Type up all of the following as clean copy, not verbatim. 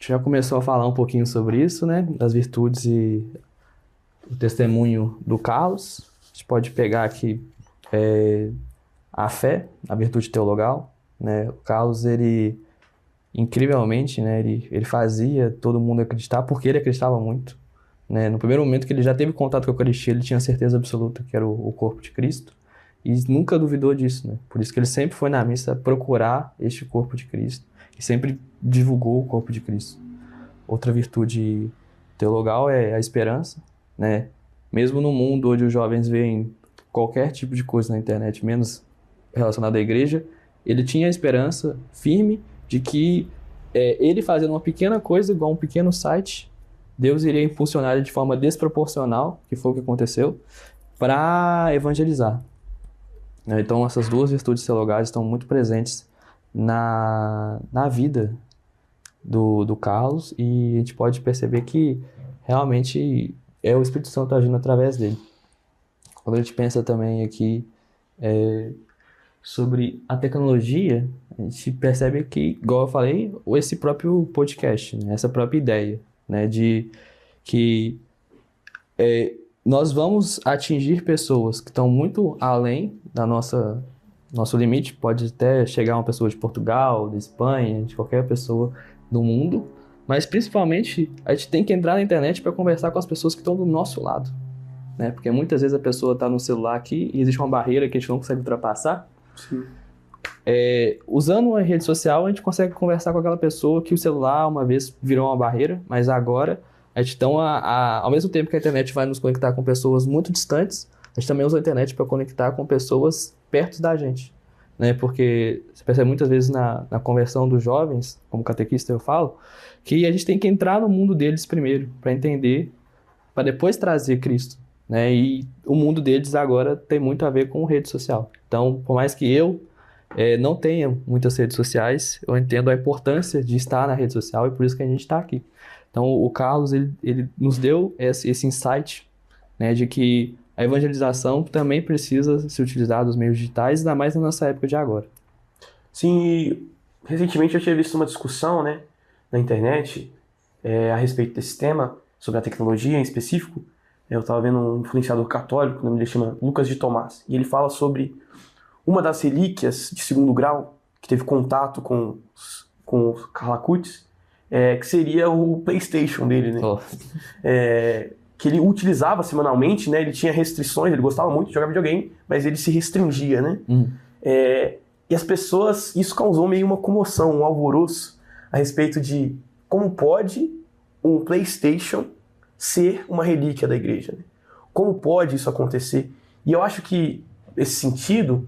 já começou a falar um pouquinho sobre isso, né? Das virtudes e o testemunho do Carlos. A gente pode pegar aqui a fé, a virtude teologal, né? O Carlos, ele, incrivelmente, né? Ele fazia todo mundo acreditar, porque ele acreditava muito, né? No primeiro momento que ele já teve contato com a Eucaristia, ele tinha certeza absoluta que era o corpo de Cristo e nunca duvidou disso, né? Por isso que ele sempre foi na missa procurar este corpo de Cristo e sempre divulgou o corpo de Cristo. Outra virtude teologal é a esperança, né? Mesmo no mundo onde os jovens veem qualquer tipo de coisa na internet, menos relacionado à igreja, ele tinha a esperança firme de que ele fazendo uma pequena coisa, igual um pequeno site, Deus iria impulsionar ele de forma desproporcional, que foi o que aconteceu, para evangelizar. Então, essas duas virtudes teologais estão muito presentes na vida do Carlos, e a gente pode perceber que realmente é o Espírito Santo agindo através dele. Quando a gente pensa também aqui sobre a tecnologia, a gente percebe que, igual eu falei, esse próprio podcast, né? Essa própria ideia, né? De que nós vamos atingir pessoas que estão muito além da nosso limite, pode até chegar uma pessoa de Portugal, de Espanha, de qualquer pessoa do mundo, mas principalmente a gente tem que entrar na internet para conversar com as pessoas que estão do nosso lado, né? Porque muitas vezes a pessoa está no celular aqui e existe uma barreira que a gente não consegue ultrapassar. Sim. Usando a rede social, a gente consegue conversar com aquela pessoa que o celular uma vez virou uma barreira, mas agora a gente, então, ao mesmo tempo que a internet vai nos conectar com pessoas muito distantes, a gente também usa a internet para conectar com pessoas perto da gente, né? Porque você percebe muitas vezes na conversão dos jovens, como catequista eu falo, que a gente tem que entrar no mundo deles primeiro, para entender, para depois trazer Cristo, né? E o mundo deles agora tem muito a ver com rede social. Então, por mais que eu não tenha muitas redes sociais, eu entendo a importância de estar na rede social e por isso que a gente está aqui. Então, o Carlos, ele nos deu esse insight, né, de que a evangelização também precisa se utilizar dos meios digitais, ainda mais na nossa época de agora. Sim, e recentemente eu tinha visto uma discussão, né, na internet a respeito desse tema, sobre a tecnologia em específico. Eu estava vendo um influenciador católico, o nome dele chama Lucas de Tomás, e ele fala sobre uma das relíquias de segundo grau que teve contato com os Carla Coots, que seria o PlayStation dele, né? Oh. Que ele utilizava semanalmente, né? Ele tinha restrições, ele gostava muito de jogar videogame, mas ele se restringia, né? E as pessoas, isso causou meio uma comoção, um alvoroço a respeito de como pode um PlayStation ser uma relíquia da igreja, né? Como pode isso acontecer? E eu acho que, nesse sentido,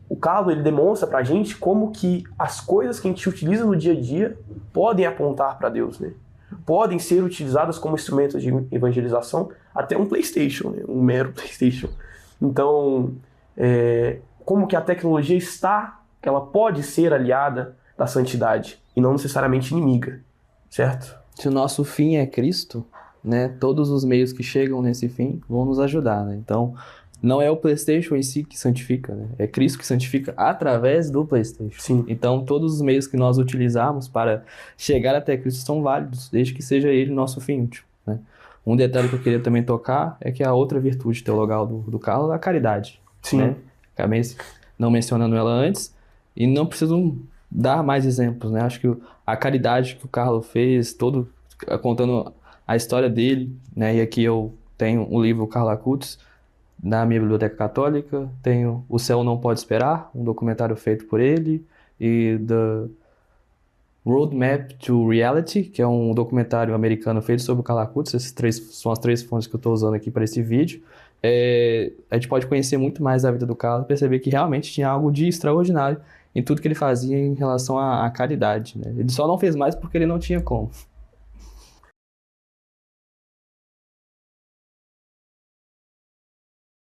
o Carlos, ele demonstra pra gente como que as coisas que a gente utiliza no dia a dia podem apontar para Deus, né? Podem ser utilizadas como instrumentos de evangelização, até um PlayStation, né? Um mero PlayStation. Então, como que a tecnologia ela pode ser aliada da santidade e não necessariamente inimiga, certo? Se o nosso fim é Cristo, né, todos os meios que chegam nesse fim vão nos ajudar, né? Então, não é o PlayStation em si que santifica, né? É Cristo que santifica através do PlayStation. Sim. Então, todos os meios que nós utilizarmos para chegar até Cristo são válidos, desde que seja ele nosso fim útil, né? Um detalhe que eu queria também tocar é que a outra virtude teologal do Carlos é a caridade. Sim. Né? Acabei não mencionando ela antes e não preciso dar mais exemplos, né? Acho que a caridade que o Carlos fez, contando a história dele, né? E aqui eu tenho o livro Carla Coots, na minha biblioteca católica, tenho O Céu Não Pode Esperar, um documentário feito por ele, e The Roadmap to Reality, que é um documentário americano feito sobre o Carla Coots. Essas são as três fontes que eu estou usando aqui para esse vídeo. A gente pode conhecer muito mais da vida do Carlos, perceber que realmente tinha algo de extraordinário em tudo que ele fazia em relação à caridade, né? Ele só não fez mais porque ele não tinha como.